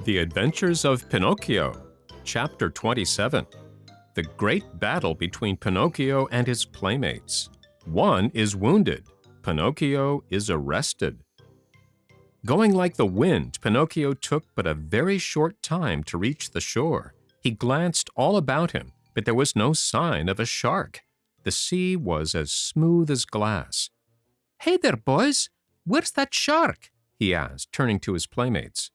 The Adventures of Pinocchio, Chapter 27. The Great Battle Between Pinocchio and His Playmates. One is wounded. Pinocchio is arrested. Going like the wind, Pinocchio took but a very short time to reach the shore. He glanced all about him, but there was no sign of a shark. The sea was as smooth as glass. "Hey there, boys! Where's that shark?" he asked, turning to his playmates.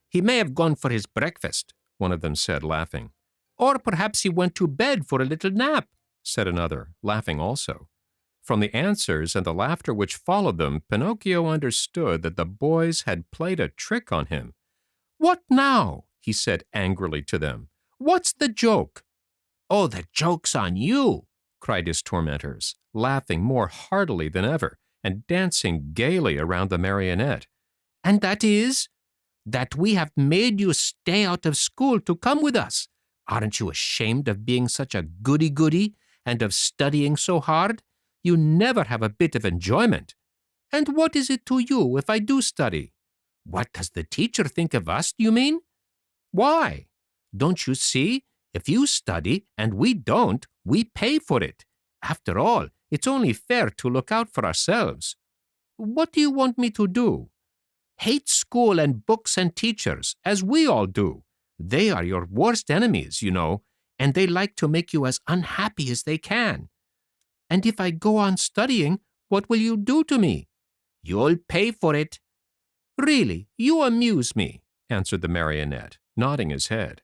"He may have gone for his breakfast," one of them said, laughing. "Or perhaps he went to bed for a little nap," said another, laughing also. From the answers and the laughter which followed them, Pinocchio understood that the boys had played a trick on him. "What now?" he said angrily to them. "What's the joke?" "Oh, the joke's on you!" cried his tormentors, laughing more heartily than ever and dancing gaily around the marionette. "And that is?" "That we have made you stay out of school to come with us. Aren't you ashamed of being such a goody-goody and of studying so hard? You never have a bit of enjoyment. And what is it to you if I do study? What does the teacher think of us, do you mean? Why? Don't you see? If you study and we don't, we pay for it. After all, it's only fair to look out for ourselves. What do you want me to do? Hate school and books and teachers, as we all do. They are your worst enemies, you know, and they like to make you as unhappy as they can. And if I go on studying, what will you do to me? You'll pay for it." "Really, you amuse me," answered the marionette, nodding his head.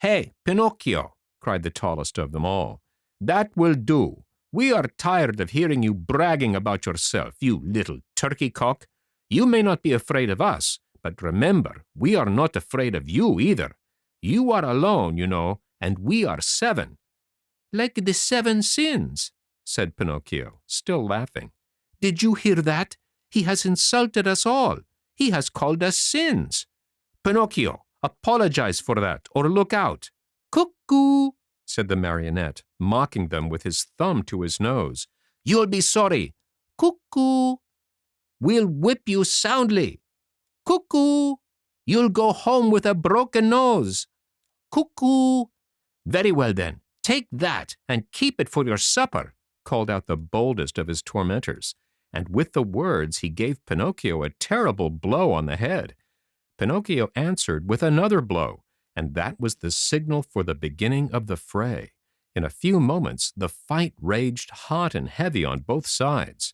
"Hey, Pinocchio," cried the tallest of them all. "That will do. We are tired of hearing you bragging about yourself, you little turkey cock. You may not be afraid of us, but remember, we are not afraid of you either. You are alone, you know, and we are 7. "Like the 7 sins," said Pinocchio, still laughing. "Did you hear that? He has insulted us all. He has called us sins. Pinocchio, apologize for that, or look out." "Cuckoo," said the marionette, mocking them with his thumb to his nose. "You'll be sorry." "Cuckoo." "We'll whip you soundly." "Cuckoo." "You'll go home with a broken nose." "Cuckoo." "Very well then, take that and keep it for your supper," called out the boldest of his tormentors, and with the words he gave Pinocchio a terrible blow on the head. Pinocchio answered with another blow, and that was the signal for the beginning of the fray. In a few moments the fight raged hot and heavy on both sides.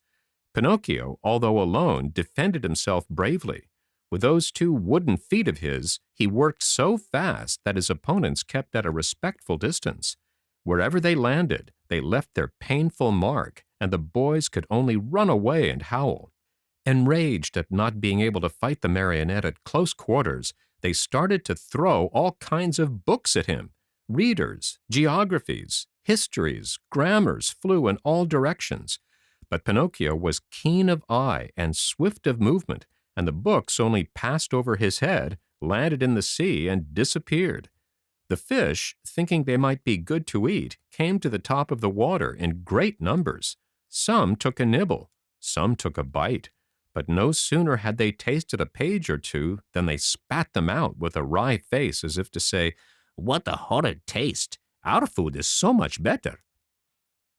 Pinocchio, although alone, defended himself bravely. With those 2 wooden feet of his, he worked so fast that his opponents kept at a respectful distance. Wherever they landed, they left their painful mark, and the boys could only run away and howl. Enraged at not being able to fight the marionette at close quarters, they started to throw all kinds of books at him. Readers, geographies, histories, grammars flew in all directions. But Pinocchio was keen of eye and swift of movement, and the books only passed over his head, landed in the sea, and disappeared. The fish, thinking they might be good to eat, came to the top of the water in great numbers. Some took a nibble, some took a bite, but no sooner had they tasted a page or 2 than they spat them out with a wry face as if to say, "What a horrid taste! Our food is so much better."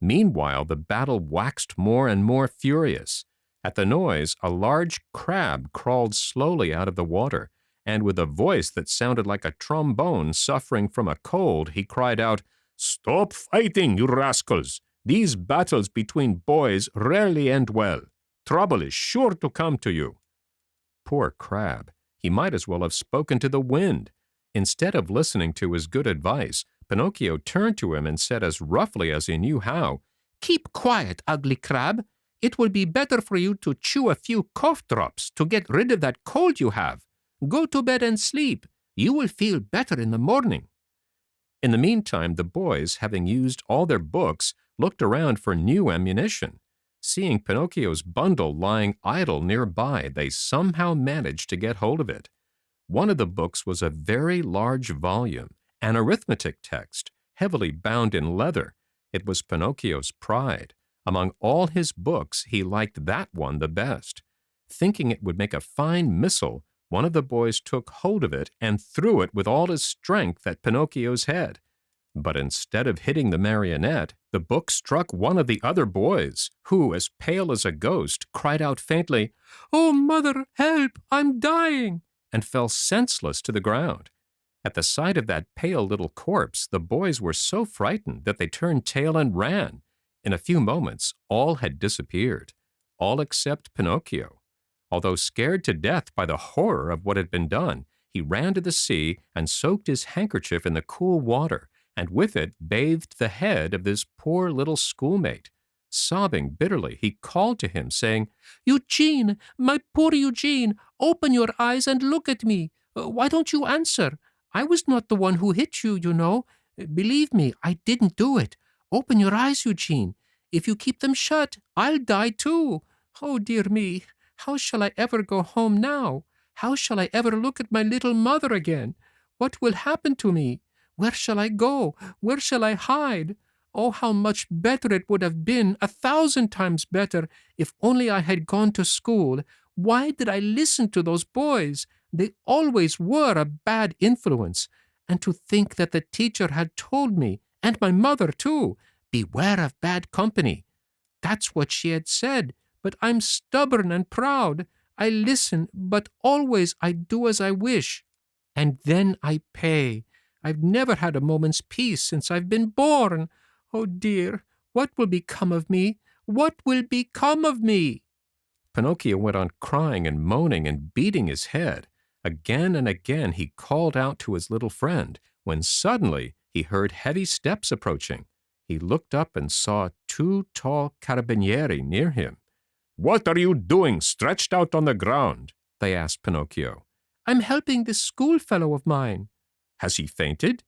Meanwhile, the battle waxed more and more furious. At the noise, a large crab crawled slowly out of the water, and with a voice that sounded like a trombone suffering from a cold, he cried out, "Stop fighting, you rascals! These battles between boys rarely end well. Trouble is sure to come to you." Poor crab! He might as well have spoken to the wind. Instead of listening to his good advice, Pinocchio turned to him and said as roughly as he knew how, "Keep quiet, ugly crab. It will be better for you to chew a few cough drops to get rid of that cold you have. Go to bed and sleep. You will feel better in the morning." In the meantime, the boys, having used all their books, looked around for new ammunition. Seeing Pinocchio's bundle lying idle nearby, they somehow managed to get hold of it. One of the books was a very large volume, an arithmetic text, heavily bound in leather. It was Pinocchio's pride. Among all his books, he liked that one the best. Thinking it would make a fine missile, one of the boys took hold of it and threw it with all his strength at Pinocchio's head. But instead of hitting the marionette, the book struck one of the other boys, who, as pale as a ghost, cried out faintly, "Oh, mother, help! I'm dying!" and fell senseless to the ground. At the sight of that pale little corpse, the boys were so frightened that they turned tail and ran. In a few moments, all had disappeared, all except Pinocchio. Although scared to death by the horror of what had been done, he ran to the sea and soaked his handkerchief in the cool water, and with it bathed the head of this poor little schoolmate. Sobbing bitterly, he called to him, saying, "Eugene, my poor Eugene, open your eyes and look at me. Why don't you answer? I was not the one who hit you, you know. Believe me, I didn't do it. Open your eyes, Eugene. If you keep them shut, I'll die too. Oh, dear me, how shall I ever go home now? How shall I ever look at my little mother again? What will happen to me? Where shall I go? Where shall I hide? Oh, how much better it would have been, 1,000 times better, if only I had gone to school. Why did I listen to those boys? They always were a bad influence. And to think that the teacher had told me, and my mother too, beware of bad company. That's what she had said, but I'm stubborn and proud. I listen, but always I do as I wish. And then I pay. I've never had a moment's peace since I've been born. Oh dear, what will become of me? What will become of me?" Pinocchio went on crying and moaning and beating his head. Again and again he called out to his little friend, when suddenly he heard heavy steps approaching. He looked up and saw 2 tall carabinieri near him. "What are you doing stretched out on the ground?" they asked Pinocchio. "I'm helping this schoolfellow of mine." "Has he fainted?"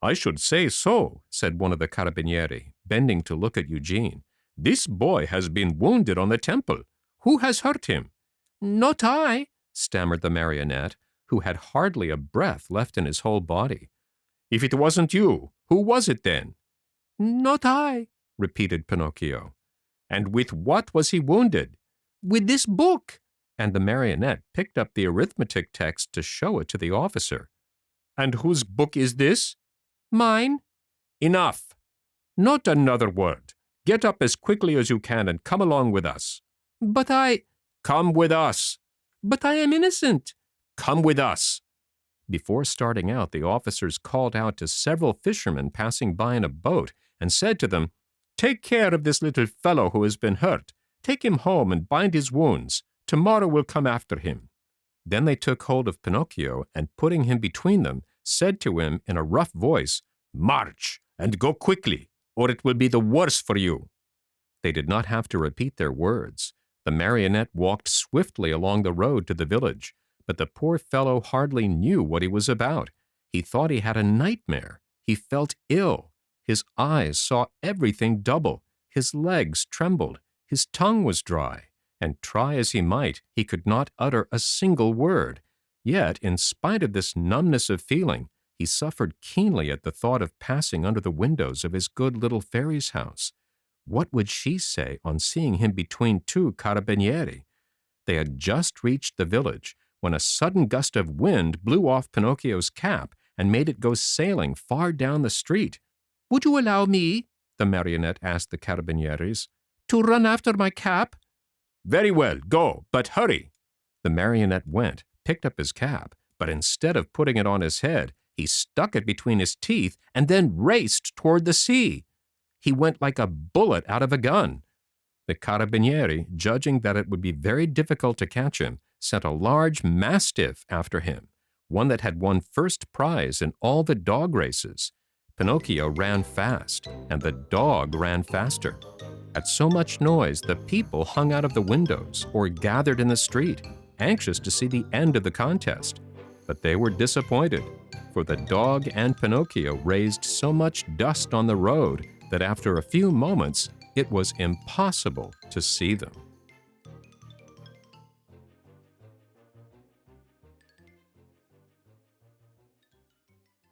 "I should say so," said one of the carabinieri, bending to look at Eugene. "This boy has been wounded on the temple. Who has hurt him?" "Not I," stammered the marionette, who had hardly a breath left in his whole body. "If it wasn't you, who was it then?" "Not I," repeated Pinocchio. "And with what was he wounded?" "With this book." And the marionette picked up the arithmetic text to show it to the officer. "And whose book is this?" "Mine." "Enough! Not another word. Get up as quickly as you can and come along with us." "But I—" "Come with us." "But I am innocent." "Come with us." Before starting out, the officers called out to several fishermen passing by in a boat and said to them, "Take care of this little fellow who has been hurt. Take him home and bind his wounds. Tomorrow we'll come after him." Then they took hold of Pinocchio and, putting him between them, said to him in a rough voice, "March, and go quickly, or it will be the worse for you." They did not have to repeat their words. The marionette walked swiftly along the road to the village, but the poor fellow hardly knew what he was about. He thought he had a nightmare. He felt ill. His eyes saw everything double. His legs trembled. His tongue was dry, and try as he might, he could not utter a single word. Yet, in spite of this numbness of feeling, he suffered keenly at the thought of passing under the windows of his good little fairy's house. What would she say on seeing him between 2 carabinieri? They had just reached the village when a sudden gust of wind blew off Pinocchio's cap and made it go sailing far down the street. "Would you allow me," the marionette asked the carabinieris, "to run after my cap?" "Very well, go, but hurry." The marionette went, picked up his cap, but instead of putting it on his head, he stuck it between his teeth and then raced toward the sea. He went like a bullet out of a gun. The carabinieri, judging that it would be very difficult to catch him, sent a large mastiff after him, one that had won first prize in all the dog races. Pinocchio ran fast, and the dog ran faster. At so much noise, the people hung out of the windows or gathered in the street, anxious to see the end of the contest. But they were disappointed, for the dog and Pinocchio raised so much dust on the road that after a few moments, it was impossible to see them.